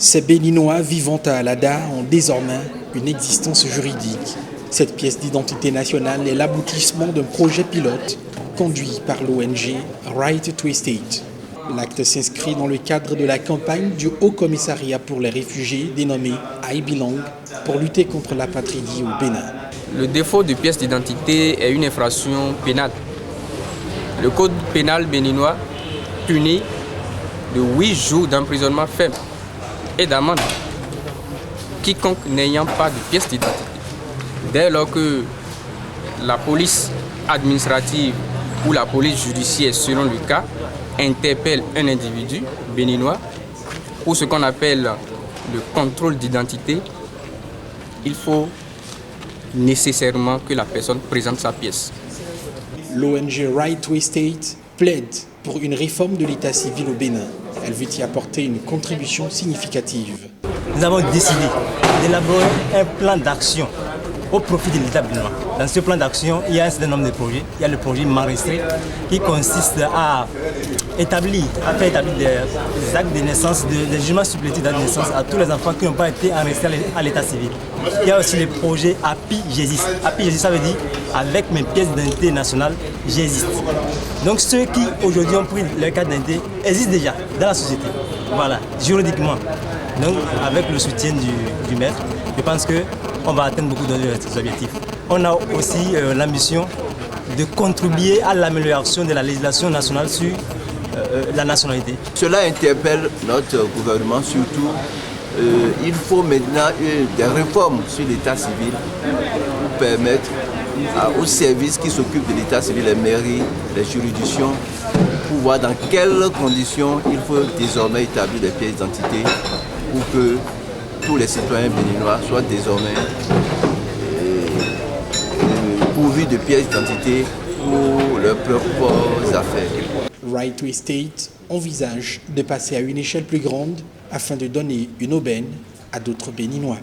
Ces Béninois vivant à Alada ont désormais une existence juridique. Cette pièce d'identité nationale est l'aboutissement d'un projet pilote conduit par l'ONG Right to Estate. L'acte s'inscrit dans le cadre de la campagne du Haut Commissariat pour les réfugiés dénommé I Belong pour lutter contre l'apatridie au Bénin. Le défaut de pièce d'identité est une infraction pénale. Le code pénal béninois punit de 8 jours d'emprisonnement ferme et d'amende quiconque n'ayant pas de pièce d'identité. Dès lors que la police administrative ou la police judiciaire, selon le cas, interpelle un individu béninois pour ce qu'on appelle le contrôle d'identité, il faut nécessairement que la personne présente sa pièce. L'ONG Right to Estate plaide pour une réforme de l'état civil au Bénin. Elle veut y apporter une contribution significative. Nous avons décidé d'élaborer un plan d'action au profit de l'État béninois. Dans ce plan d'action, il y a un certain nombre de projets. Il y a le projet M'enregistrer qui consiste à faire établir des actes de naissance, des jugements supplétifs d'actes de naissance à tous les enfants qui n'ont pas été enregistrés à l'état civil. Il y a aussi le projet API j'existe. API j'existe, ça veut dire avec mes pièces d'identité nationale, j'existe. Donc ceux qui aujourd'hui ont pris leur carte d'identité existent déjà dans la société. Voilà, juridiquement. Donc avec le soutien du maître, je pense qu'on va atteindre beaucoup d'objectifs. On a aussi l'ambition de contribuer à l'amélioration de la législation nationale sur la nationalité. Cela interpelle notre gouvernement surtout. Il faut maintenant des réformes sur l'état civil pour permettre aux services qui s'occupent de l'état civil, les mairies, les juridictions, pour voir dans quelles conditions il faut désormais établir des pièces d'identité pour que tous les citoyens béninois soient désormais pourvus de pièces d'identité pour leurs propres affaires. Right to Estate envisage de passer à une échelle plus grande afin de donner une aubaine à d'autres Béninois.